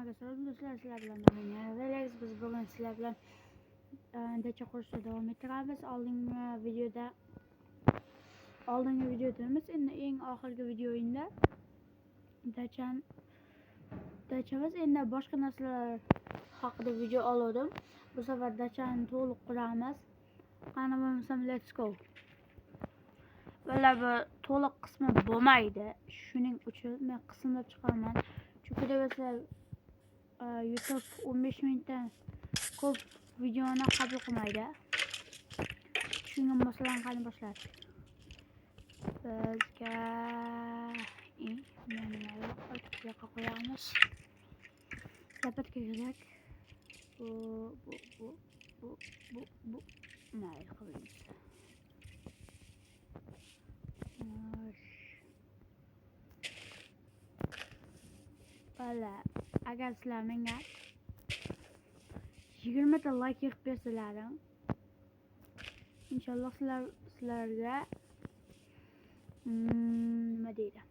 arkadaşlar sizler bilan ben Relax. Biz bugün sizler bilan dacha qurishda davom ettiramiz. Oldingi videolarimiz endi eng oxirgi videoyimda dachamiz endi boshqa narsalar haqida video oldim. Bu safar dachani to'liq quramiz. Qani bo'lmasam let's go. Böyle bir to'liq qismi bo'lmaydi. Shuning uchun men qismlab chiqaraman. Chunki mesela YouTube 15 minutdan ko'p videoni qabul qilmaydi. Shunga masalan qani boshladik. Bizga nimaga qo'yamiz? Zapat kerak. Bu mayli qo'yamiz. Valla agar sizlar menga 20 ta like yig'ib bersalaring, inshaalloh sizlarga nima deydi?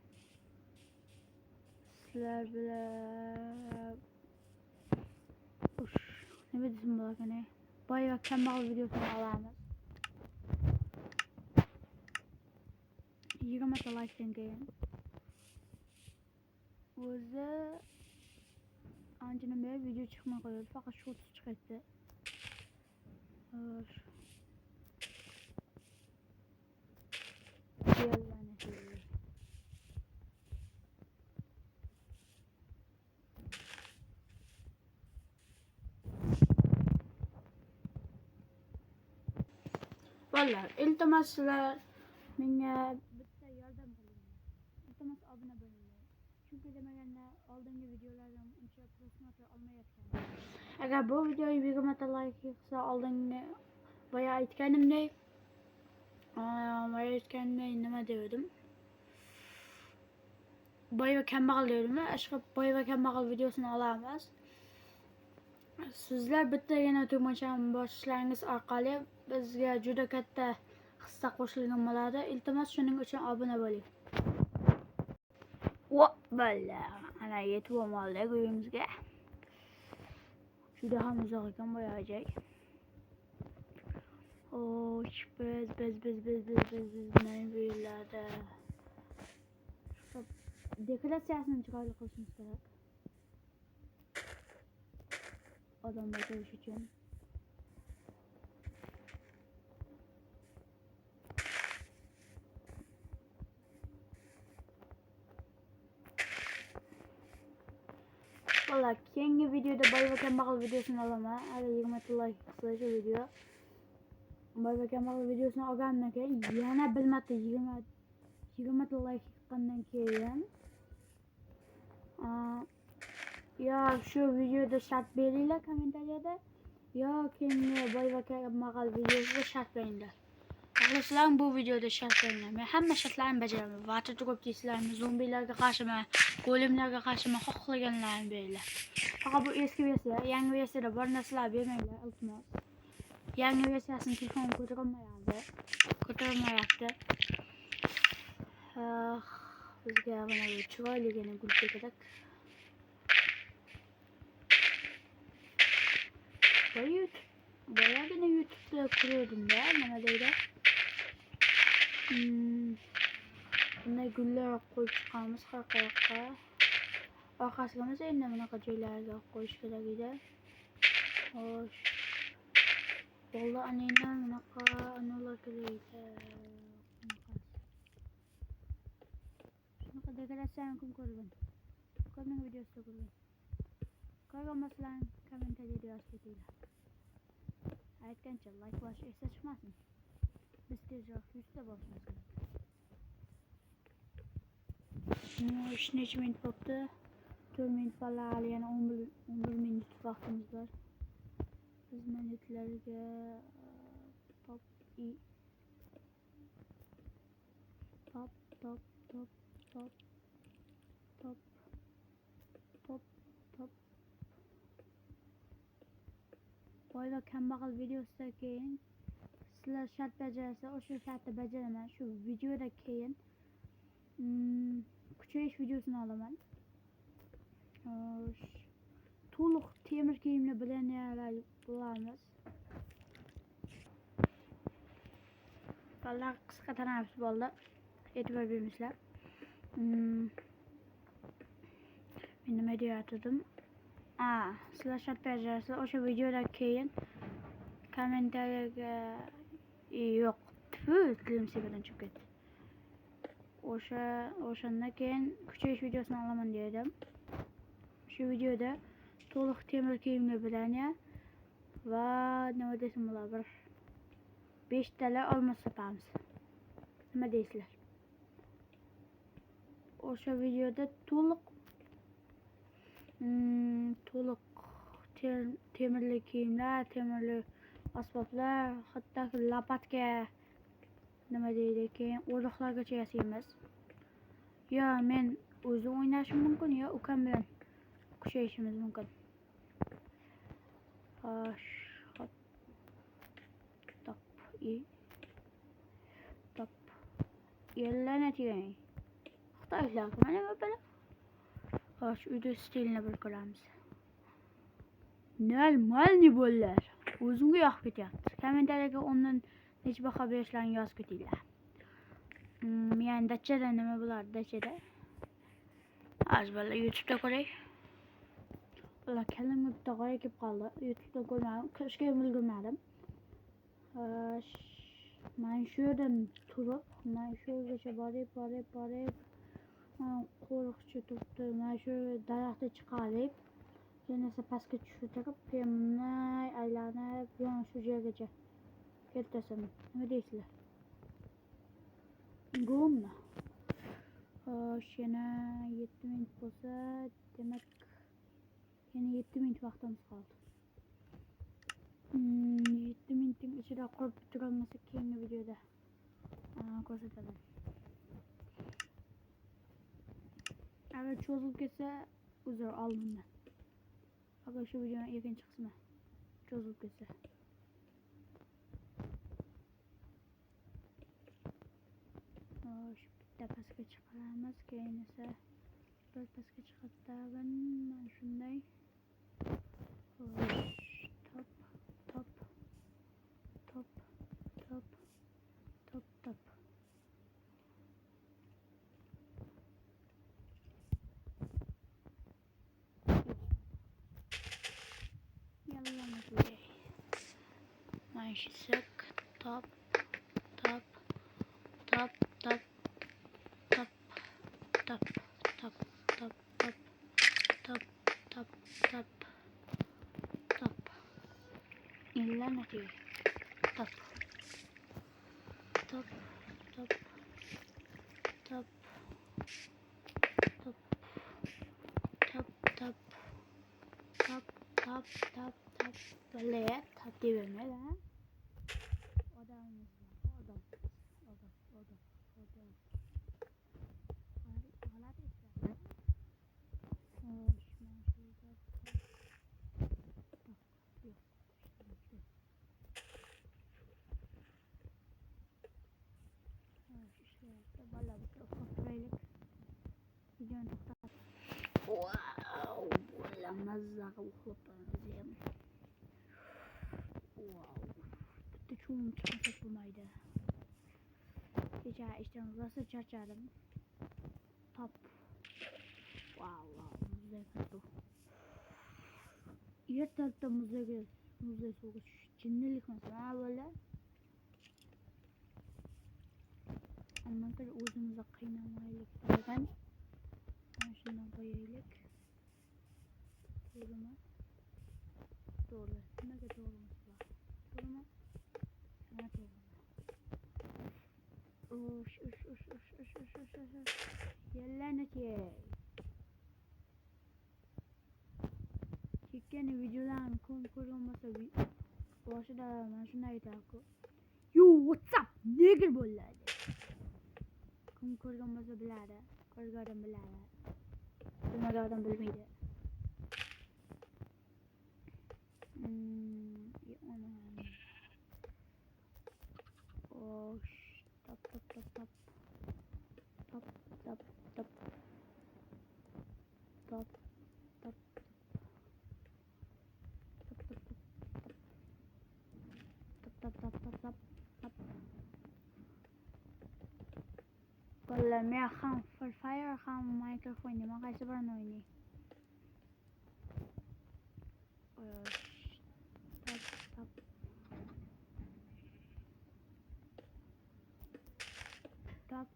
Sizlar bilan nima desam bo'larkan? Boy va kambag'al videosini olamiz. 20 ta like'dan keyin o'zi anchadan beri video chiqmay qo'yadi, faqat shorts chiqadi. Vallahi iltimos sizlar menga bitta yordam qiling. İltimos obuna bo'ling. Chunki demaganda oldingi videolarim uncha prosmotr olmayotgan. Agar bu videoga 20 ta like yig'sa, oldingi boya aytganimdek nima dedim? Boy va kambag'al dedim. Ashqa boy va kambag'al videosini olamiz. Sizlar bittagina tugmachani bosishlaringiz orqali bizga juda katta hissa qo'shilgan bo'ladi. Iltimos shuning uchun obuna bo'ling. Valla ana yetib oldik uyimizga. Juda ham uzoq ekan boyajak. Biz mana bu yerlarda dekoratsiyasini chiroyli qilishimiz kerak. Odamlar ko'rish uchun. Valla keyingi videoda boy va kambag'al videosini olaman. Hali 20 ta like qilsa shu video. Boy va kambag'al videosini olgandan keyin yana bilmadi 20 ta like chiqqandan keyin yo shu videoda shart beringlar kommentariyada, yo keyingi boy va kambag'al videosida shart beringlar. Xohlasalaring bu videoda shart beringlar. Men hamma shartlarni bajaraman. Vaqt turib deysizlarmi, zombilarga qarshiman, golemlarga qarshiman, xohlaganlarini beringlar. Faqat bu eski versiya, yangi versiyada bor narsalar bermanglar, iltimos. Yangi versiyasini telefon ko'tarmayapti. Bizga mana bu chiroyligina gul kerak. Boyagina YouTube'da ko'rdim-da, nima deydi? Bunday gullar qo'yib chiqamiz har qayoqqa. Orqasiga esa endi bunaqa joylarga qo'yish kerak edi. Xo'sh. Bo'ldi, anina bunaqa anolar kerak edi. Shunaqa dekoratsiyani kim ko'rgan? Ko'rgan videosida ko'rgan. Ko'rganmaslar kommentariyada yozib ketinglar. Aytgancha like bosish esda chiqmasin. Biz tezroq 100 ta bosishimiz kerak. Necha minut bo'ldi? 4 minut qoldi, hali yana 11 minut vaqtimiz bor. Biz minutlarga top boy va kambag'al videosidan keyin sizlar shart bajarsa, o'sha shartni bajaraman. Shu videoda keyin kuchayish videosini olaman. to'liq temir kiyimli bileneler bulamiz. Vallahi qisqa tanaffus bo'ldi. E'tibor bermisizlar. Men nima deyatdim? Sizlar shart berasiz. O'sha videodan keyin kommentariyaga yo'q. Tilim sebebidan chiqib ketdi. O'shandan keyin kuchayish videosini olaman dedim. Shu videoda to'liq temir kiyimli bilanya va nima desam bo'ladi, bir 5 tala olmos sotamiz. Nima deysizlar? O'sha videoda to'liq temirli kiyimlar, temirli asboblar, hatto lopatka nima deydi, keyin o'riqlargacha yasaymiz. Yo men o'zim o'ynashim mumkin, yo ukam bilan kuchayishimiz mumkin. Top. Yerlarni tegay. Xitoylar mana böyle. Şu uyda stilini bir ko'ramiz. Normalniy bo'llar. O'zimga yoqib ketyapti. Kommentariyaga ondan necha baho berishlarini yozib ketinglar. Yani dachada nima bo'lardi dachada? Azballa YouTube'da ko'ray. Ular kallamga bitta g'oya kelib qoldi. YouTube'da ko'rmadim, kirishga ulgurmadim. Men shu yerdan turib, men shu yergacha borib, qo'riqchi turibdi. Men shu daraxtga chiqarib, yana pastga tushirib, pemnay aylanib, yana shu yergacha keltirsam. Nima deysizlar? Go'mi? Yana 7 minut bo'lsa, demak yana 7 minut vaqtimiz qoldi. 7 minutning ichida qurib bitirolmasak keyingi videoda ko'rsataman. Agar cho'zilib ketsa, uzr oldimdan. Agar shu videoning ikkinchi qismi cho'zilib ketsa. Shu bitta pastga chiqaramiz, keyin esa bir pastga chiqartaman. Mana shunday. Top. Yalla mutluy. Maşi sık. Top. Yalla mutluy. Top. Böyle tap diyebilme lan. Odamız var. Odam. Ağlar ister. Vallahi bir ufak trailik videonun to'xtatib. Wow, bular mazzaga uxlabman. Wow. Bitta cho'lim chiqarsak bo'lmaydi. Kecha ishdan rosa charchadim. Top. Wow, muzday qildi. Ertalabda muzday suvga jinnilik masala bo'ldi. Ammo o'zimizni qiynamaylik degan. Mana shundan qo'yaylik. To'g'rimi? To'g'ri. Nimaga to'g'rimiz bor? To'g'rimi? Mana to'g'ri. Ush. Yallani chekkan videolarni ko'rgan bo'lsa, boshida mana shunday aytarku. Yo, what's up? Nigger bo'ladi. Kim ko'rgan bo'lsa biladi. Ko'rgan odam biladi. Bilmagan odam bilmaydi. Top. bolalar, men ham Free Fire ham Minecraft o'ynayman. Qaysi birini o'ynayman? Tap. Tap.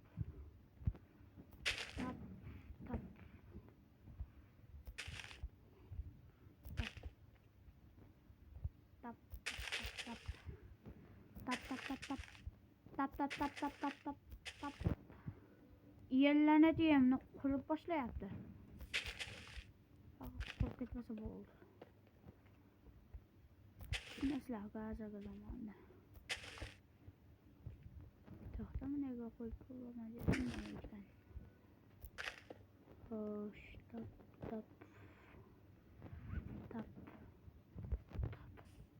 Yerlanadiğimni kurup başlayapti. Qurib ketmasa bo'ldi. Nasıl gazaga zamonda. To'xtama nega qo'yib qo'ymadim ekan. Xo'sh, tap.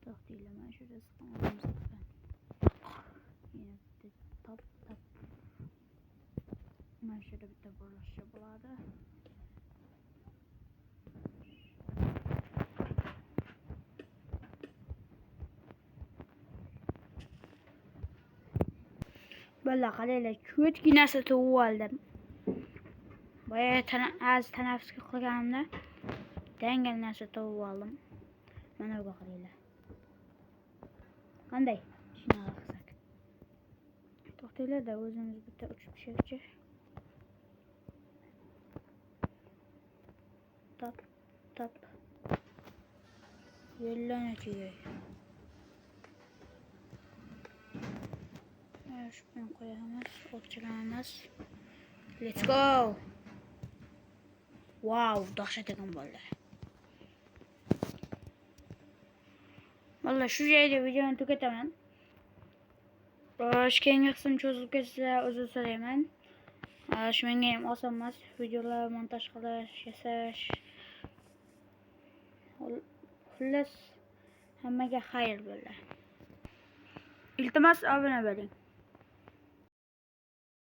To'xtaylar, mana shu rizqimiz ekan. Yana tap. Mana shu bitta bo'lishi bo'ladi. Valla qaranglar, ko'chginasi tug'ib oldim. Boya az tanaffus qilganimda dangal narsa tug'ib oldim. Mana bu qaranglar. Qanday? Shunaqa qilsak. To'xtanglar-da, o'zimiz bitta uchib tushaychi. Tap. Yerlanadigan. Şuradan koyamaz, okçalamaz. Let's go. Wow, dahşet ekan bolalar. Vallahi şu joyda videoni tugataman. Keyingi qism cho'zilib ketsa uzr so'rayman. Shu menga ham oson emas, videolar montaj qilish, yasash. Xullas hammaga xayr bo'ladi. Iltimos obuna bo'ling.